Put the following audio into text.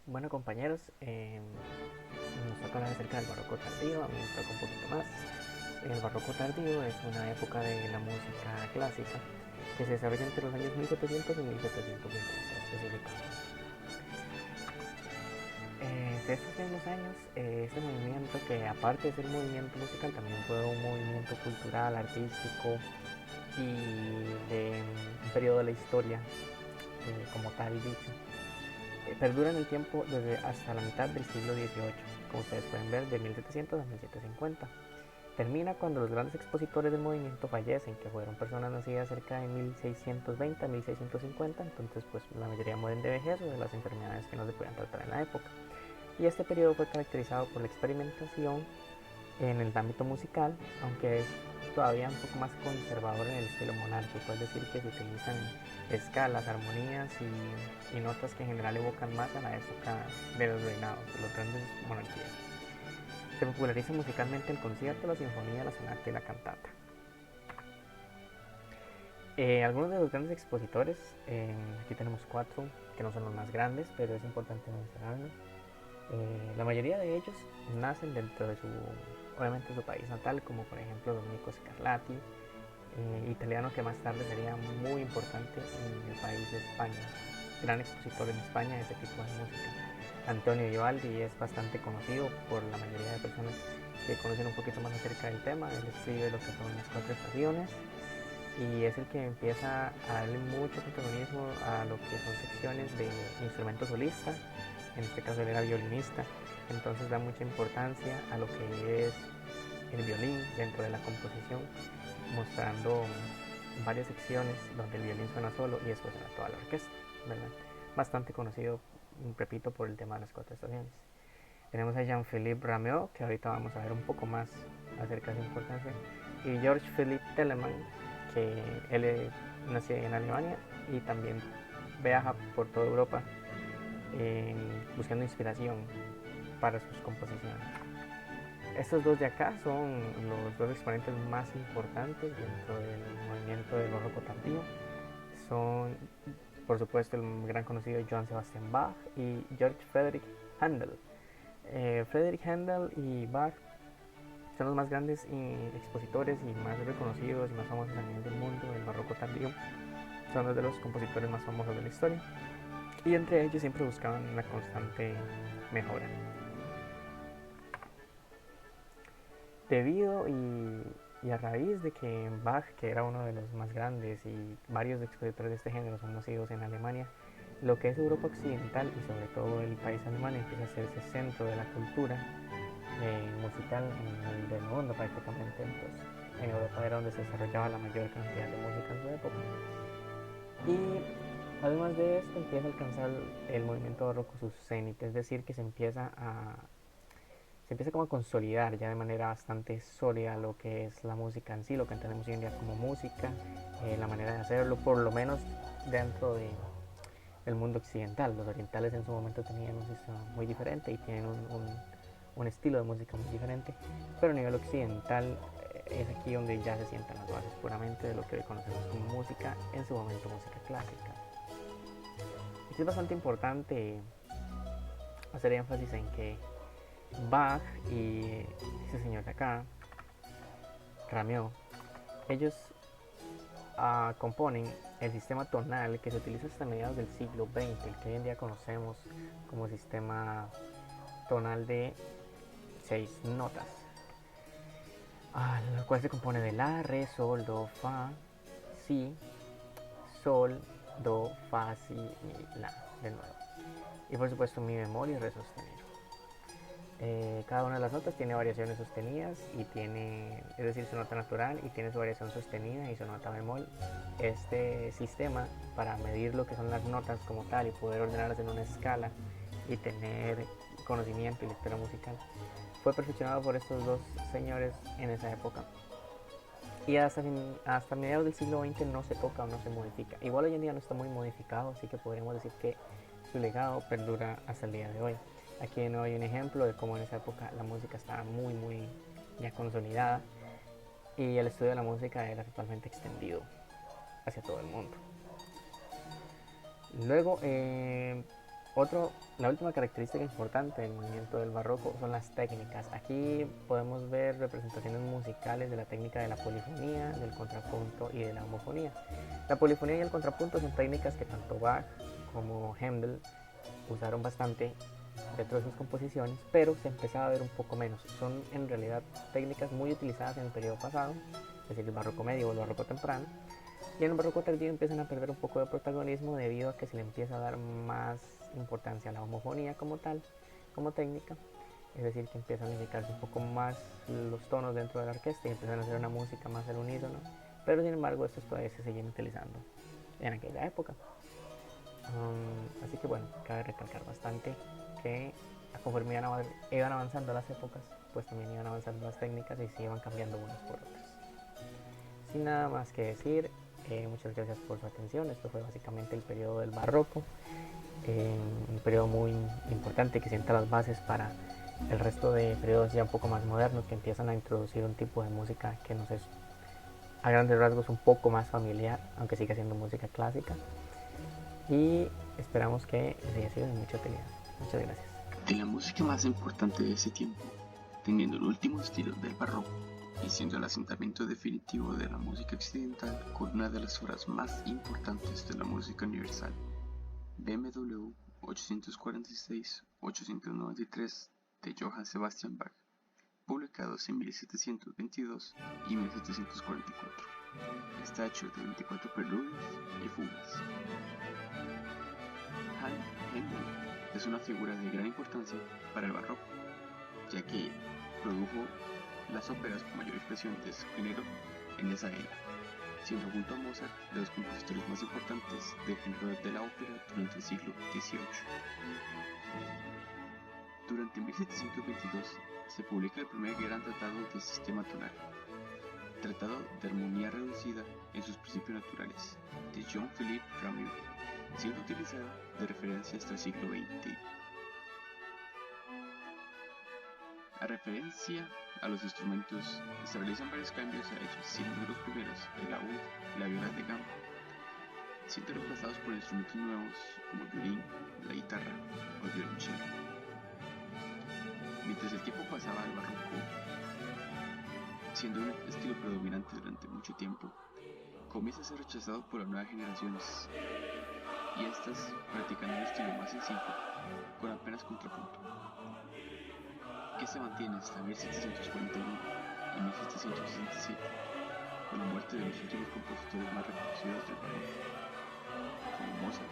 Bueno compañeros, nos toca hablar acerca del barroco tardío. A mí me toca un poquito más. El barroco tardío es una época de la música clásica que se desarrolla entre los años 1700 y 1750 específicamente. De estos mismos años, este movimiento, que aparte de ser un movimiento musical, también fue un movimiento cultural, artístico y de un periodo de la historia como tal dicho, perdura en el tiempo desde hasta la mitad del siglo XVIII, como ustedes pueden ver, de 1700 a 1750. Termina cuando los grandes expositores del movimiento fallecen, que fueron personas nacidas cerca de 1620 a 1650, entonces pues la mayoría mueren de vejez o de las enfermedades que no se podían tratar en la época. Y este periodo fue caracterizado por la experimentación en el ámbito musical, aunque es todavía un poco más conservador en el estilo monárquico, es decir, que se utilizan escalas, armonías y notas que en general evocan más a la época de los reinados, de las grandes monarquías. Se populariza musicalmente el concierto, la sinfonía, la sonata y la cantata. Algunos de los grandes expositores, aquí tenemos cuatro, que no son los más grandes, pero es importante mencionarlos. La mayoría de ellos nacen dentro de obviamente su país natal, como por ejemplo Domenico Scarlatti, italiano que más tarde sería muy importante en el país de España, gran expositor en España de ese tipo de música. Antonio Vivaldi es bastante conocido por la mayoría de personas que conocen un poquito más acerca del tema. Él escribe lo que son las cuatro estaciones y es el que empieza a darle mucho protagonismo a lo que son secciones de instrumento solista. En este caso él era violinista, entonces da mucha importancia a lo que es el violín dentro de la composición, mostrando varias secciones donde el violín suena solo y después suena toda la orquesta, ¿verdad? Bastante conocido, repito, por el tema de las cuatro estaciones. Tenemos a Jean-Philippe Rameau, que ahorita vamos a ver un poco más acerca de su importancia, y George Philipp Telemann, que él nació en Alemania y también viaja por toda Europa buscando inspiración para sus composiciones. Estos dos de acá son los dos exponentes más importantes dentro del movimiento del barroco tardío. Son, por supuesto, el gran conocido Johann Sebastian Bach y Georg Friedrich Händel. Friedrich Händel y Bach son los más grandes expositores y más reconocidos y más famosos a nivel del mundo del barroco tardío. Son dos de los compositores más famosos de la historia. Y entre ellos siempre buscaban una constante mejora. Debido y a raíz de que Bach, que era uno de los más grandes y varios expositores de este género son nacidos en Alemania, lo que es Europa Occidental y sobre todo el país alemán empieza a hacerse centro de la cultura musical del mundo prácticamente. Entonces, en Europa era donde se desarrollaba la mayor cantidad de música en su época. Y además de esto empieza a alcanzar el movimiento barroco su cenit, es decir, que se empieza como a consolidar ya de manera bastante sólida lo que es la música en sí, lo que entendemos hoy en día como música, la manera de hacerlo, por lo menos dentro del mundo occidental. Los orientales en su momento tenían un sistema muy diferente y tienen un estilo de música muy diferente, pero a nivel occidental es aquí donde ya se sientan las bases puramente de lo que hoy conocemos como música, en su momento música clásica. Aquí es bastante importante hacer énfasis en que Bach y ese señor de acá, Rameau, ellos componen el sistema tonal que se utiliza hasta mediados del siglo XX, el que hoy en día conocemos como sistema tonal de 6 notas, el cual se compone de la, re, sol, do, fa, si, sol, do, fa, si, mi, la, de nuevo. Y por supuesto mi bemol y re sostenido. Cada una de las notas tiene variaciones sostenidas y tiene, es decir, su nota natural y tiene su variación sostenida y su nota bemol. Este sistema para medir lo que son las notas como tal y poder ordenarlas en una escala y tener conocimiento y lectura musical fue perfeccionado por estos dos señores en esa época. Y hasta mediados del siglo XX no se toca o no se modifica. Igual hoy en día no está muy modificado, así que podríamos decir que su legado perdura hasta el día de hoy. Aquí no hay un ejemplo de cómo en esa época la música estaba muy ya consolidada y el estudio de la música era totalmente extendido hacia todo el mundo. Luego, La última característica importante del movimiento del barroco son las técnicas. Aquí podemos ver representaciones musicales de la técnica de la polifonía, del contrapunto y de la homofonía. La polifonía y el contrapunto son técnicas que tanto Bach como Händel usaron bastante dentro de sus composiciones, pero se empezaba a ver un poco menos. Son en realidad técnicas muy utilizadas en el periodo pasado, es decir, el barroco medio o el barroco temprano, y en el barroco tardío empiezan a perder un poco de protagonismo debido a que se le empieza a dar más importancia a la homofonía como tal, como técnica, es decir, que empiezan a indicarse un poco más los tonos dentro de la orquesta y empiezan a hacer una música más al unísono, pero sin embargo estos todavía se siguen utilizando en aquella época. Así que bueno, cabe recalcar bastante que conforme iban avanzando las épocas, pues también iban avanzando las técnicas y se iban cambiando unas por otras. Sin nada más que decir, muchas gracias por su atención. Esto fue básicamente el periodo del barroco, un periodo muy importante que sienta las bases para el resto de periodos ya un poco más modernos que empiezan a introducir un tipo de música que nos es a grandes rasgos un poco más familiar, aunque siga siendo música clásica. Y esperamos que les haya sido de mucha utilidad. Muchas gracias. De la música más importante de ese tiempo, teniendo el último estilo del barroco y siendo el asentamiento definitivo de la música occidental con una de las obras más importantes de la música universal, BMW 846-893 de Johann Sebastian Bach, publicados en 1722 y 1744. Está hecho de 24 preludios y fugas. Händel es una figura de gran importancia para el barroco, ya que produjo las óperas con mayor expresión de su género en esa era, siendo junto a Mozart de los compositores más importantes del género de la ópera durante el siglo XVIII. Durante 1722 se publica el primer gran tratado de sistema tonal, tratado de armonía reducida en sus principios naturales, de Jean-Philippe Rameau, siendo utilizado de referencia hasta el siglo XX. A referencia a los instrumentos, se realizan varios cambios a ellos, siendo de los primeros el laúd y la viola de gamba, siendo reemplazados por instrumentos nuevos como el violín, la guitarra o el violonchelo. Mientras el tiempo pasaba al barroco, siendo un estilo predominante durante mucho tiempo, comienza a ser rechazado por las nuevas generaciones, y estas practican un estilo más sencillo, con apenas contrapunto, que se mantiene hasta 1741 y 1767, con la muerte de los últimos compositores más reconocidos del barroco, como Mozart